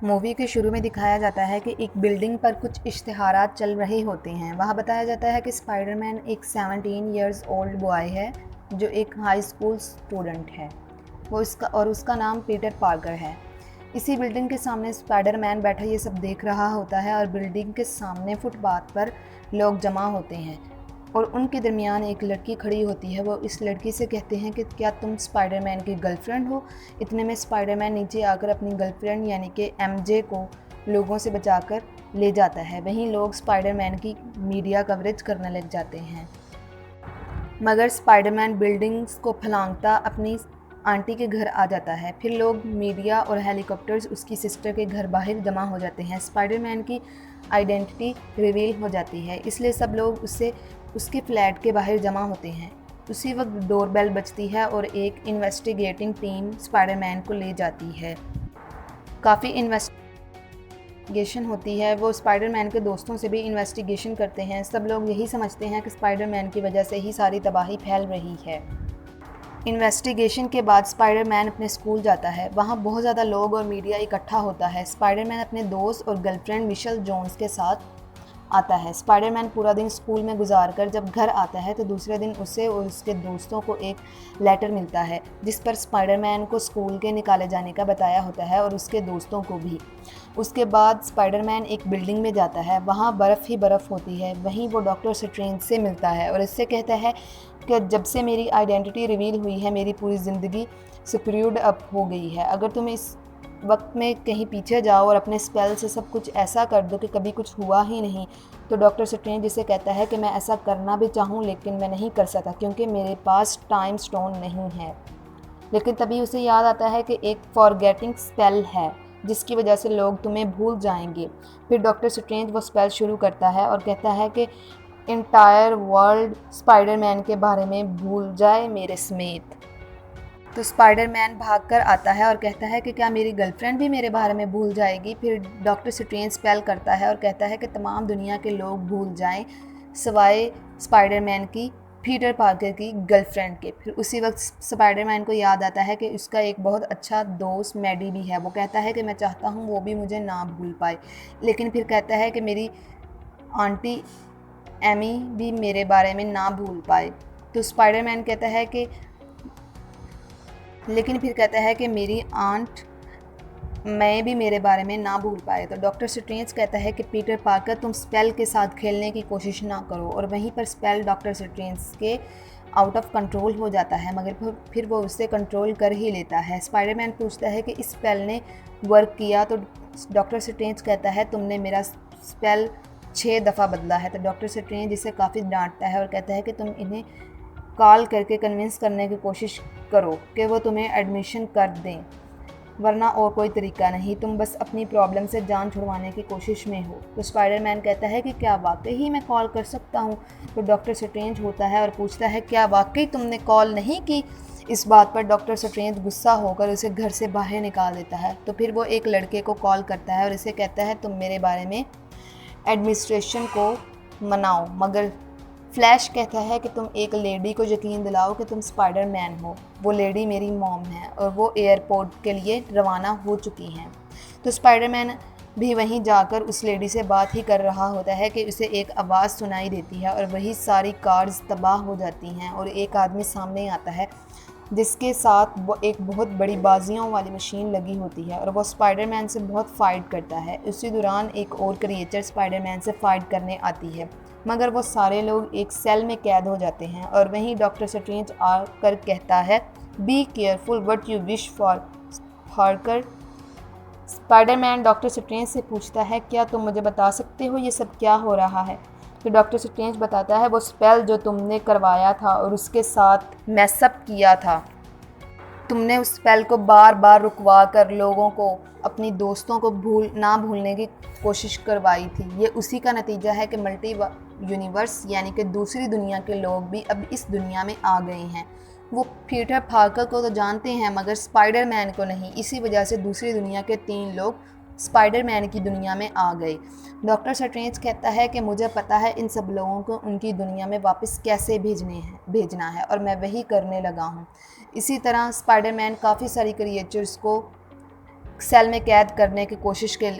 Movie के शुरू में दिखाया जाता है कि एक बिल्डिंग पर कुछ इश्तिहारात चल रहे होते हैं। वहाँ बताया जाता है कि स्पाइडरमैन एक 17 इयर्स ओल्ड बॉय है जो एक हाई स्कूल स्टूडेंट है। उसका नाम पीटर पार्कर है। इसी बिल्डिंग के सामने स्पाइडरमैन बैठा ये सब देख रहा होता है और बिल्डिंग के सामने फुटपाथ पर लोग जमा होते हैं और उनके दरमियान एक लड़की खड़ी होती है। वो इस लड़की से कहते हैं कि क्या तुम स्पाइडरमैन की गर्लफ्रेंड हो। इतने में स्पाइडरमैन नीचे आकर अपनी गर्लफ्रेंड यानी कि एमजे को लोगों से बचाकर ले जाता है। वहीं लोग स्पाइडरमैन की मीडिया कवरेज करने लग जाते हैं, मगर स्पाइडरमैन बिल्डिंग्स को फलांगता अपनी आंटी के घर आ जाता है। फिर लोग, मीडिया और हेलीकॉप्टर्स उसकी सिस्टर के घर बाहर जमा हो जाते हैं। स्पाइडरमैन की आइडेंटिटी रिवील हो जाती है, इसलिए सब लोग उसके फ्लैट के बाहर जमा होते हैं। उसी वक्त डोरबेल बजती है और एक इन्वेस्टिगेटिंग टीम स्पाइडरमैन को ले जाती है। काफ़ी इन्वेस्टिगेशन होती है। वो स्पाइडरमैन के दोस्तों से भी इन्वेस्टिगेशन करते हैं। सब लोग यही समझते हैं कि स्पाइडरमैन की वजह से ही सारी तबाही फैल रही है। इन्वेस्टिगेशन के बाद स्पाइडरमैन अपने स्कूल जाता है। वहाँ बहुत ज़्यादा लोग और मीडिया इकट्ठा होता है। स्पाइडरमैन अपने दोस्त और गर्लफ्रेंड मिशेल जोन्स के साथ आता है। स्पाइडरमैन पूरा दिन स्कूल में गुजार कर जब घर आता है तो दूसरे दिन उसे और उसके दोस्तों को एक लेटर मिलता है जिस पर स्पाइडरमैन को स्कूल के निकाले जाने का बताया होता है और उसके दोस्तों को भी। उसके बाद स्पाइडरमैन एक बिल्डिंग में जाता है। वहाँ बर्फ़ ही बर्फ़ होती है। वहीं वो डॉक्टर स्ट्रेंज से मिलता है और इससे कहता है कि जब से मेरी आइडेंटिटी रिवील हुई है मेरी पूरी ज़िंदगी स्क्रूड अप हो गई है। अगर तुम इस वक्त में कहीं पीछे जाओ और अपने स्पेल से सब कुछ ऐसा कर दो कि कभी कुछ हुआ ही नहीं। तो डॉक्टर स्ट्रेंज जिसे कहता है कि मैं ऐसा करना भी चाहूँ लेकिन मैं नहीं कर सकता क्योंकि मेरे पास टाइम स्टोन नहीं है। लेकिन तभी उसे याद आता है कि एक फॉरगेटिंग स्पेल है जिसकी वजह से लोग तुम्हें भूल जाएंगे। फिर डॉक्टर स्ट्रेंज वो स्पेल शुरू करता है और कहता है कि इंटायर वर्ल्ड स्पाइडरमैन के बारे में भूल जाए मेरे समेत। तो स्पाइडरमैन भागकर आता है और कहता है कि क्या मेरी गर्लफ्रेंड भी मेरे बारे में भूल जाएगी। फिर डॉक्टर स्ट्रेंज स्पेल करता है और कहता है कि तमाम दुनिया के लोग भूल जाएं सिवाय स्पाइडरमैन की, पीटर पार्कर की गर्लफ्रेंड के। फिर उसी वक्त स्पाइडरमैन को याद आता है कि उसका एक बहुत अच्छा दोस्त मैडी भी है। वो कहता है कि मैं चाहता हूँ वो भी मुझे ना भूल पाए, लेकिन फिर कहता है कि मेरी आंटी एमी भी मेरे बारे में ना भूल पाए। तो स्पाइडरमैन कहता है कि मेरी आंट मैं भी मेरे बारे में ना भूल पाए। तो डॉक्टर स्ट्रेंज कहता है कि पीटर पार्कर तुम स्पेल के साथ खेलने की कोशिश ना करो और वहीं पर स्पेल डॉक्टर स्ट्रेंज के आउट ऑफ कंट्रोल हो जाता है, मगर फिर वो उससे कंट्रोल कर ही लेता है। स्पाइडरमैन पूछता है कि इस स्पेल ने वर्क किया। तो डॉक्टर स्ट्रेंज कहता है तुमने मेरा स्पेल 6 दफ़ा बदला है। तो डॉक्टर स्ट्रेंज इसे काफ़ी डांटता है और कहता है कि तुम इन्हें कॉल करके कन्विंस करने की कोशिश करो कि वो तुम्हें एडमिशन कर दें, वरना और कोई तरीका नहीं। तुम बस अपनी प्रॉब्लम से जान छुड़वाने की कोशिश में हो। तो स्पाइडरमैन कहता है कि क्या वाकई ही मैं कॉल कर सकता हूँ। तो डॉक्टर स्ट्रेंज होता है और पूछता है क्या वाकई तुमने कॉल नहीं की। इस बात पर डॉक्टर स्ट्रेंज गुस्सा होकर उसे घर से बाहर निकाल देता है। तो फिर वो एक लड़के को कॉल करता है और इसे कहता है तुम मेरे बारे में एडमिनिस्ट्रेशन को मनाओ, मगर फ्लैश कहता है कि तुम एक लेडी को यकीन दिलाओ कि तुम स्पाइडरमैन हो। वो लेडी मेरी मॉम है और वो एयरपोर्ट के लिए रवाना हो चुकी हैं। तो स्पाइडरमैन भी वहीं जाकर उस लेडी से बात ही कर रहा होता है कि उसे एक आवाज़ सुनाई देती है और वही सारी कार्स तबाह हो जाती हैं और एक आदमी सामने आता है जिसके साथ वो एक बहुत बड़ी बाजियों वाली मशीन लगी होती है और वो स्पाइडरमैन से बहुत फ़ाइट करता है। उसी दौरान एक और क्रिएचर स्पाइडरमैन से फ़ाइट करने आती है, मगर वो सारे लोग एक सेल में कैद हो जाते हैं। और वहीं डॉक्टर स्ट्रेंज आकर कहता है be careful what you wish for Parker. Spiderman doctor strange से पूछता है क्या तुम मुझे बता सकते हो ये सब क्या हो रहा है। तो डॉक्टर स्ट्रेंज बताता है वो स्पेल जो तुमने करवाया था और उसके साथ मैसअप किया था, तुमने उस स्पेल को बार बार रुकवा कर लोगों को, अपनी दोस्तों को ना भूलने की कोशिश करवाई थी। ये उसी का नतीजा है कि मल्टी यूनिवर्स यानी कि दूसरी दुनिया के लोग भी अब इस दुनिया में आ गए हैं। वो पीटर पार्कर को तो जानते हैं मगर स्पाइडरमैन को नहीं। इसी वजह से दूसरी दुनिया के 3 लोग स्पाइडरमैन की दुनिया में आ गए। डॉक्टर स्ट्रेंज कहता है कि मुझे पता है इन सब लोगों को उनकी दुनिया में वापस कैसे भेजना है और मैं वही करने लगा हूँ। इसी तरह स्पाइडरमैन काफ़ी सारी क्रिएचर्स को सेल में कैद करने की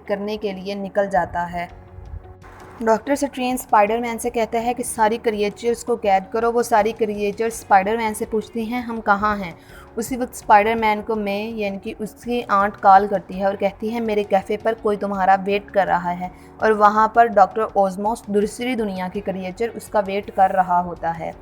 करने के लिए निकल जाता है। डॉक्टर स्ट्रेंज स्पाइडरमैन से कहता है कि सारी क्रिएचर्स को कैद करो। वो सारी क्रिएचर्स स्पाइडरमैन से पूछती हैं हम कहाँ हैं। उसी वक्त स्पाइडरमैन को मे यानी कि उसकी आंट कॉल करती है और कहती है मेरे कैफ़े पर कोई तुम्हारा वेट कर रहा है, और वहाँ पर डॉक्टर ओज़मोस दूसरी दुनिया की क्रिएचर उसका वेट कर रहा होता है।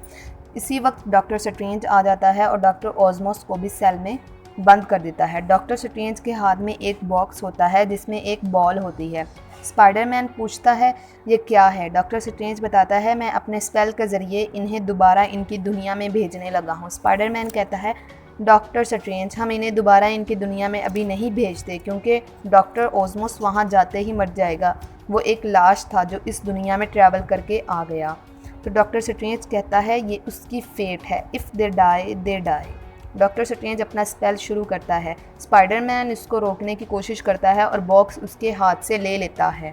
इसी वक्त डॉक्टर स्ट्रेंज आ जाता है और डॉक्टर ओज़मोस को भी सेल में बंद कर देता है। डॉक्टर स्ट्रेंज के हाथ में एक बॉक्स होता है जिसमें एक बॉल होती है। स्पाइडरमैन पूछता है ये क्या है। डॉक्टर स्ट्रेंज बताता है मैं अपने स्पेल के ज़रिए इन्हें दोबारा इनकी दुनिया में भेजने लगा हूँ। स्पाइडरमैन कहता है डॉक्टर स्ट्रेंज हम इन्हें दोबारा इनकी दुनिया में अभी नहीं भेजते, क्योंकि डॉक्टर ओज़मोस वहाँ जाते ही मर जाएगा। वो एक लाश था जो इस दुनिया में ट्रैवल करके आ गया। तो डॉक्टर स्ट्रेंज कहता है ये उसकी फेट है, if they die they die. Doctor strange अपना स्पेल शुरू करता है। स्पाइडरमैन इसको रोकने की कोशिश करता है और बॉक्स उसके हाथ से ले लेता है।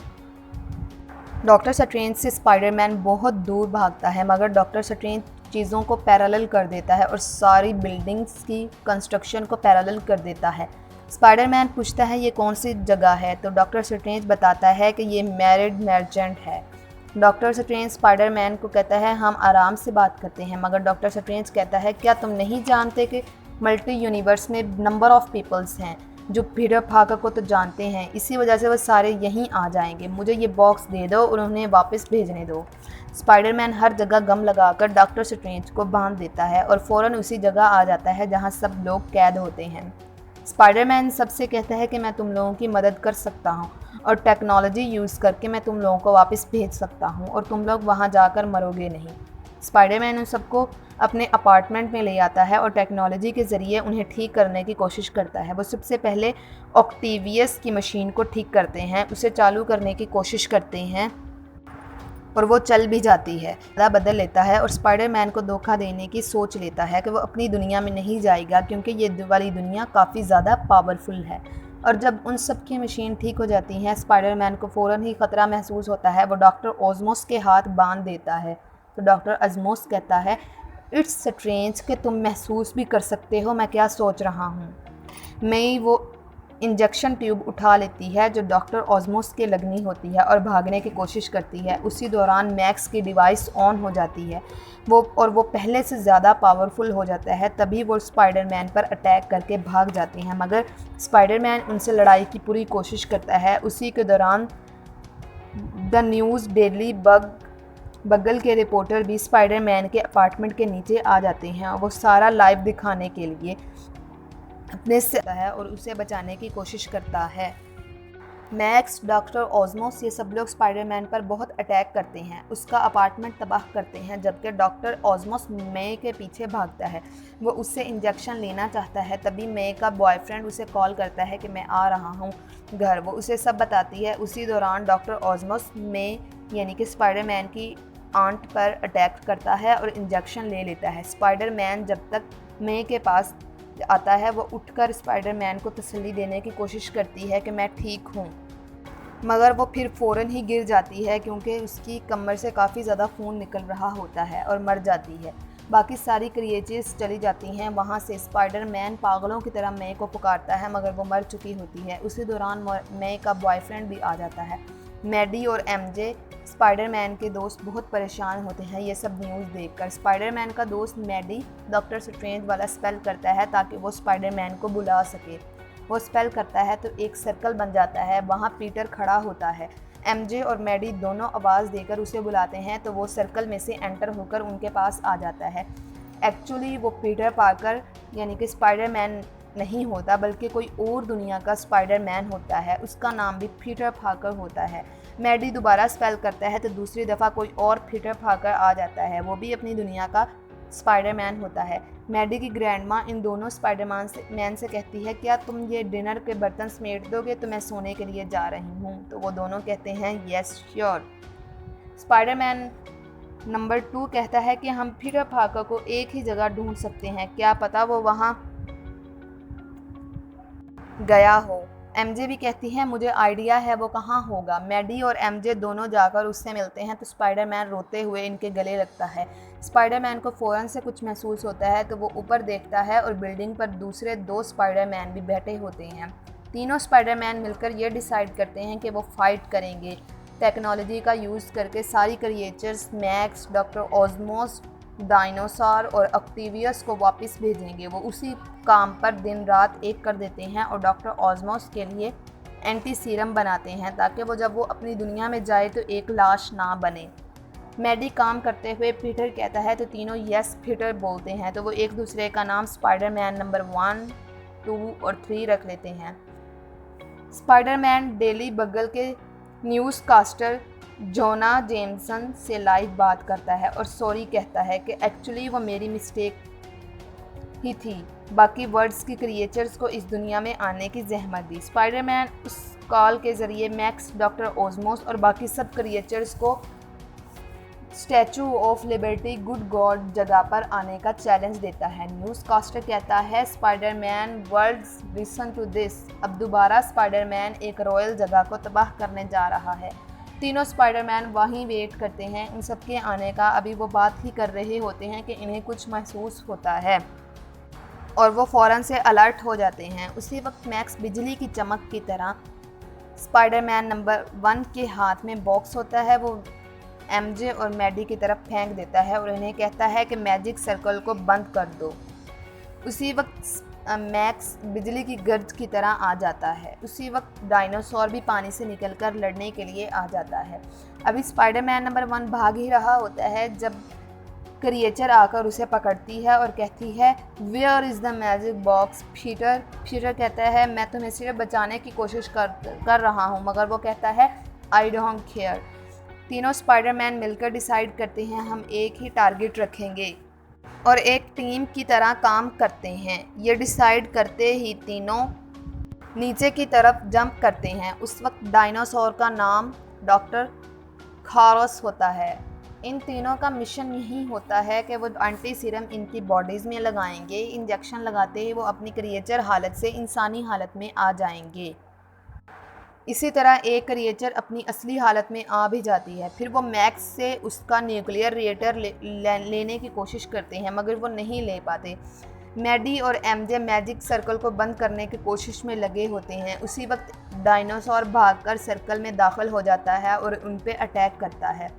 डॉक्टर स्ट्रेंज से स्पाइडरमैन बहुत दूर भागता है, मगर डॉक्टर स्ट्रेंज चीज़ों को पैरेलल कर देता है और सारी बिल्डिंग्स की कंस्ट्रक्शन को पैरेलल कर देता है। स्पाइडरमैन पूछता है ये कौन सी जगह है, तो डॉक्टर स्ट्रेंज बताता है कि ये मैरिड मर्चेंट है। डॉक्टर स्ट्रेंज स्पाइडरमैन को कहता है हम आराम से बात करते हैं, मगर डॉक्टर स्ट्रेंज कहता है क्या तुम नहीं जानते कि मल्टी यूनिवर्स में नंबर ऑफ पीपल्स हैं जो पीटर पार्कर को तो जानते हैं, इसी वजह से वो सारे यहीं आ जाएंगे। मुझे ये बॉक्स दे दो और उन्हें वापस भेजने दो। स्पाइडरमैन हर जगह गम लगाकर डॉक्टर स्ट्रेंज को बांध देता है और फ़ौरन उसी जगह आ जाता है जहाँ सब लोग कैद होते हैं। स्पाइडरमैन सबसे कहता है कि मैं तुम लोगों की मदद कर सकता हूँ और टेक्नोलॉजी यूज़ करके मैं तुम लोगों को वापस भेज सकता हूँ और तुम लोग वहाँ जाकर मरोगे नहीं। स्पाइडरमैन उन सबको अपने अपार्टमेंट में ले आता है और टेक्नोलॉजी के ज़रिए उन्हें ठीक करने की कोशिश करता है। वो सबसे पहले ऑक्टेवियस की मशीन को ठीक करते हैं, उसे चालू करने की कोशिश करते हैं और वो चल भी जाती है। बदल लेता है और स्पाइडरमैन को धोखा देने की सोच लेता है कि वो अपनी दुनिया में नहीं जाएगा क्योंकि ये वाली दुनिया काफ़ी ज़्यादा पावरफुल है। और जब उन सब की मशीन ठीक हो जाती हैं, स्पाइडरमैन को फ़ौरन ही ख़तरा महसूस होता है। वो डॉक्टर ओज़मोस के हाथ बांध देता है। तो डॉक्टर ओज़मोस कहता है इट्स स्ट्रेंज कि तुम महसूस भी कर सकते हो मैं क्या सोच रहा हूँ। मई वो इंजेक्शन ट्यूब उठा लेती है जो डॉक्टर ओज़मोस के लगनी होती है और भागने की कोशिश करती है। उसी दौरान मैक्स की डिवाइस ऑन हो जाती है वो पहले से ज़्यादा पावरफुल हो जाता है। तभी वो स्पाइडरमैन पर अटैक करके भाग जाते हैं, मगर स्पाइडरमैन उनसे लड़ाई की पूरी कोशिश करता है। उसी के दौरान द न्यूज़ डेली बगल के रिपोर्टर भी स्पाइडरमैन के अपार्टमेंट के नीचे आ जाते हैं और वो सारा लाइव दिखाने के लिए अपने से है और उसे बचाने की कोशिश करता है। मैक्स, डॉक्टर ओज़मोस ये सब लोग स्पाइडरमैन पर बहुत अटैक करते हैं, उसका अपार्टमेंट तबाह करते हैं, जबकि डॉक्टर ओज़मोस मे के पीछे भागता है। वो उससे इंजेक्शन लेना चाहता है। तभी मे का बॉयफ्रेंड उसे कॉल करता है कि मैं आ रहा हूँ घर। वो उसे सब बताती है। उसी दौरान डॉक्टर ओज़मोस मे यानी कि स्पाइडरमैन की आंट पर अटैक करता है और इंजेक्शन ले लेता है। स्पाइडरमैन जब तक मे के पास आता है वो उठकर स्पाइडरमैन को तसल्ली देने की कोशिश करती है कि मैं ठीक हूँ, मगर वो फिर फ़ौरन ही गिर जाती है क्योंकि उसकी कमर से काफ़ी ज़्यादा खून निकल रहा होता है और मर जाती है। बाकी सारी क्रिएचर्स चली जाती हैं वहाँ से। स्पाइडरमैन पागलों की तरह मे को पुकारता है, मगर वो मर चुकी होती है। उसी दौरान मे का बॉयफ्रेंड भी आ जाता है। मैडी और एमजे स्पाइडरमैन के दोस्त बहुत परेशान होते हैं ये सब न्यूज़ देखकर। स्पाइडरमैन का दोस्त मैडी डॉक्टर स्ट्रेंज वाला स्पेल करता है ताकि वो स्पाइडरमैन को बुला सके। वो स्पेल करता है तो एक सर्कल बन जाता है, वहाँ पीटर खड़ा होता है। एमजे और मैडी दोनों आवाज़ देकर उसे बुलाते हैं तो वो सर्कल में से एंटर होकर उनके पास आ जाता है। एक्चुअली वो पीटर पार्कर यानी कि स्पाइडरमैन नहीं होता, बल्कि कोई और दुनिया का स्पाइडरमैन होता है। उसका नाम भी पीटर पार्कर होता है। मैडी दोबारा स्पेल करता है तो दूसरी दफ़ा कोई और पीटर पार्कर आ जाता है, वो भी अपनी दुनिया का स्पाइडरमैन होता है। मैडी की ग्रैंडमा इन दोनों स्पाइडरमैन से कहती है क्या तुम ये डिनर के बर्तन समेट दोगे, तो मैं सोने के लिए जा रही हूँ। तो वो दोनों कहते हैं यस श्योर। स्पाइडरमैन नंबर 2 कहता है कि हम पीटर पार्कर को एक ही जगह ढूंढ सकते हैं, क्या पता वो वहाँ गया हो। एमजे भी कहती है मुझे आइडिया है वो कहाँ होगा। मैडी और एमजे दोनों जाकर उससे मिलते हैं तो स्पाइडरमैन रोते हुए इनके गले लगता है। स्पाइडरमैन को फ़ौरन से कुछ महसूस होता है तो वो ऊपर देखता है और बिल्डिंग पर दूसरे 2 स्पाइडरमैन भी बैठे होते हैं। तीनों स्पाइडरमैन मिलकर ये डिसाइड करते हैं कि वो फाइट करेंगे। टेक्नोलॉजी का यूज़ करके सारी क्रिएचर्स मैक्स, डॉक्टर ऑस्मोस, डायनासोर और ऑक्टेवियस को वापस भेजेंगे। वो उसी काम पर दिन रात एक कर देते हैं और डॉक्टर ऑस्मोस के लिए एंटी सीरम बनाते हैं ताकि वो जब वो अपनी दुनिया में जाए तो एक लाश ना बने। मैडी काम करते हुए पीटर कहता है तो तीनों यस पीटर बोलते हैं, तो वो एक दूसरे का नाम स्पाइडरमैन नंबर 1, 2 और 3 रख लेते हैं। स्पाइडरमैन डेली बगल के न्यूज़ कास्टर जोना जेमसन से लाइव बात करता है और सॉरी कहता है कि एक्चुअली वो मेरी मिस्टेक ही थी, बाकी वर्ड्स की क्रिएचर्स को इस दुनिया में आने की जहमत दी। स्पाइडरमैन उस कॉल के ज़रिए मैक्स, डॉक्टर ऑस्मोस और बाकी सब क्रिएचर्स को statue of liberty good God जगह पर आने का चैलेंज देता है। न्यूज़ कास्टर कहता है Spiderman worlds listen to this, अब दोबारा स्पाइडरमैन एक रॉयल जगह को तबाह करने जा रहा है। तीनों स्पाइडरमैन वहीं वेट करते हैं इन सब के आने का। अभी वो बात ही कर रहे होते हैं कि इन्हें कुछ महसूस होता है और वो फ़ौरन से अलर्ट हो जाते हैं। उसी वक्त मैक्स बिजली की चमक की तरह स्पाइडरमैन नंबर 1 के हाथ में बॉक्स होता है, वो एमजे और मैडी की तरफ फेंक देता है और इन्हें कहता है कि मैजिक सर्कल को बंद कर दो। उसी वक्त मैक्स बिजली की गर्ज की तरह आ जाता है। उसी वक्त डायनासोर भी पानी से निकलकर लड़ने के लिए आ जाता है। अभी स्पाइडरमैन नंबर 1 भाग ही रहा होता है जब क्रिएचर आकर उसे पकड़ती है और कहती है where is the magic box Peter. Peter कहता है मैं तुम्हें सिर्फ बचाने की कोशिश कर रहा हूँ, मगर वो कहता है आई डोंट केयर। तीनों स्पाइडरमैन मिलकर डिसाइड करते हैं हम एक ही टारगेट रखेंगे और एक टीम की तरह काम करते हैं। ये डिसाइड करते ही तीनों नीचे की तरफ जंप करते हैं। उस वक्त डायनासोर का नाम डॉक्टर खारोस होता है। इन तीनों का मिशन यही होता है कि वो एंटी सीरम इनकी बॉडीज़ में लगाएंगे। इंजेक्शन लगाते ही वो अपनी क्रिएचर हालत से इंसानी हालत में आ जाएंगे। इसी तरह एक क्रिएचर अपनी असली हालत में आ भी जाती है। फिर वो मैक्स से उसका न्यूक्लियर रिएक्टर लेने की कोशिश करते हैं, मगर वो नहीं ले पाते। मैडी और एमजे मैजिक सर्कल को बंद करने की कोशिश में लगे होते हैं। उसी वक्त डायनासोर भागकर सर्कल में दाखिल हो जाता है और उन पे अटैक करता है।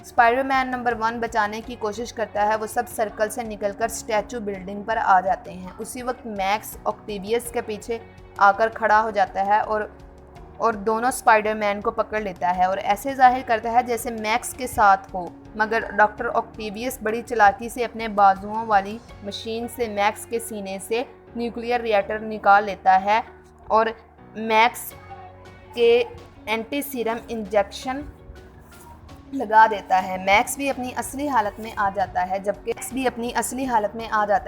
स्पाइडरमैन नंबर 1 बचाने की कोशिश करता है। वो सब सर्कल से निकलकर स्टैचू बिल्डिंग पर आ जाते हैं। उसी वक्त मैक्स ऑक्टेवियस के पीछे आकर खड़ा हो जाता है और दोनों स्पाइडरमैन को पकड़ लेता है और ऐसे जाहिर करता है जैसे मैक्स के साथ हो, मगर डॉक्टर ऑक्टेवियस बड़ी चालाकी से अपने बाजुओं वाली मशीन से मैक्स के सीने से न्यूक्लियर रिएक्टर निकाल लेता है और मैक्स के एंटी सीरम इंजेक्शन लगा देता है। मैक्स भी अपनी असली हालत में आ जाता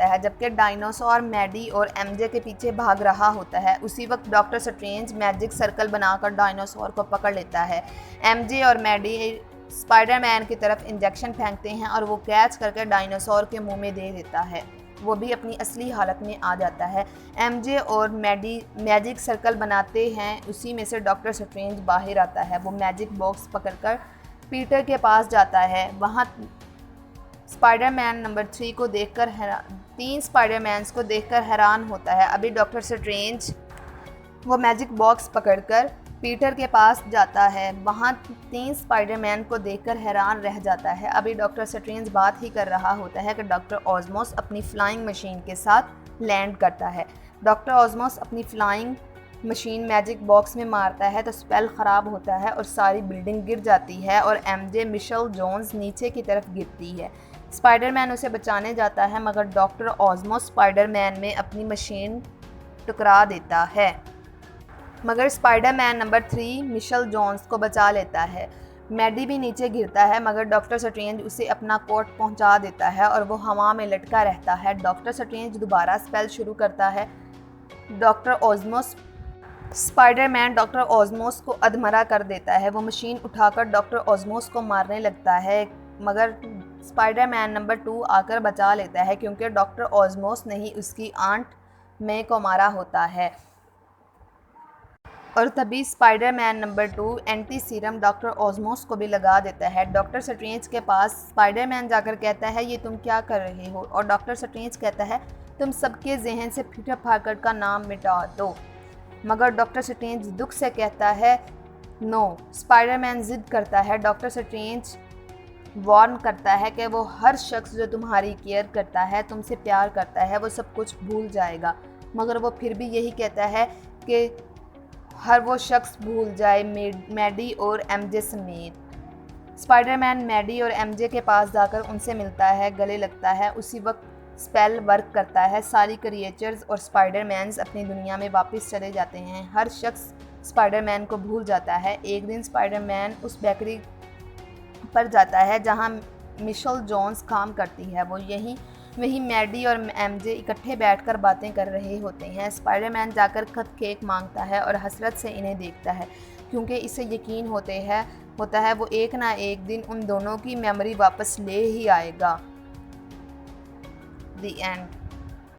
है जबकि डायनासोर मैडी और एमजे के पीछे भाग रहा होता है। उसी वक्त डॉक्टर स्ट्रेंज मैजिक सर्कल बनाकर डायनासोर को पकड़ लेता है। एमजे और मैडी स्पाइडरमैन की तरफ इंजेक्शन फेंकते हैं और वो कैच करके डायनासोर के मुंह में दे देता है। वो भी अपनी असली हालत में आ जाता है। एमजे और मैडी मैजिक सर्कल बनाते हैं। उसी में से डॉक्टर स्ट्रेंज बाहर आता है। वो मैजिक बॉक्स पकड़कर पीटर के पास जाता है। वहाँ स्पाइडरमैन नंबर 3 को देखकर तीन स्पाइडरमैन्स को देखकर हैरान होता है। अभी डॉक्टर स्ट्रेंज वो मैजिक बॉक्स पकड़कर पीटर के पास जाता है। वहाँ 3 स्पाइडरमैन को देखकर हैरान रह जाता है। अभी डॉक्टर स्ट्रेंज बात ही कर रहा होता है कि डॉक्टर ऑस्मोस अपनी फ्लाइंग मशीन के साथ लैंड करता है। डॉक्टर ऑस्मोस अपनी फ्लाइंग मशीन मैजिक बॉक्स में मारता है तो स्पेल ख़राब होता है और सारी बिल्डिंग गिर जाती है और एमजे मिशेल जोन्स नीचे की तरफ गिरती है। स्पाइडरमैन उसे बचाने जाता है, मगर डॉक्टर ऑस्मोस स्पाइडरमैन में अपनी मशीन टकरा देता है, मगर स्पाइडरमैन नंबर 3 मिशेल जोन्स को बचा लेता है। मैडी भी नीचे गिरता है, मगर डॉक्टर स्ट्रेंज उसे अपना कोट पहुंचा देता है और वो हवा में लटका रहता है। डॉक्टर स्ट्रेंज दोबारा स्पेल शुरू करता है। स्पाइडरमैन डॉक्टर ऑस्मोस को अधमरा कर देता है। वो मशीन उठाकर डॉक्टर ऑस्मोस को मारने लगता है, मगर स्पाइडरमैन नंबर 2 आकर बचा लेता है क्योंकि डॉक्टर ऑस्मोस ने ही उसकी आंट मे को मारा होता है। और तभी Spiderman number 2 anti serum doctor ऑस्मोस को भी लगा देता है। डॉक्टर स्ट्रेंज के पास स्पाइडरमैन जाकर कहता है ये तुम क्या कर रहे हो, और डॉक्टर स्ट्रेंज कहता है तुम सबके जहन से पीटर पार्कर का नाम मिटा दो। मगर डॉक्टर स्ट्रेंज दुख से कहता है नो। स्पाइडरमैन जिद करता है। डॉक्टर स्ट्रेंज वार्न करता है कि वो हर शख्स जो तुम्हारी केयर करता है, तुमसे प्यार करता है, वो सब कुछ भूल जाएगा। मगर वो फिर भी यही कहता है कि हर वो शख्स भूल जाए, मैडी और एमजे समेत। स्पाइडरमैन मैडी और एमजे के पास जाकर उनसे मिलता है, गले लगता है। उसी वक्त स्पेल वर्क करता है। सारी क्रिएचर्स और स्पाइडरमैन्स अपनी दुनिया में वापस चले जाते हैं। हर शख्स स्पाइडरमैन को भूल जाता है। एक दिन स्पाइडरमैन उस बेकरी पर जाता है जहां मिशेल जोन्स काम करती है। वहीं मैडी और एमजे इकट्ठे बैठकर बातें कर रहे होते हैं। स्पाइडरमैन जाकर कप केक मांगता है और हसरत से इन्हें देखता है, क्योंकि इसे यकीन होता है वो एक ना एक दिन उन दोनों की मेमोरी वापस ले ही आएगा। The end.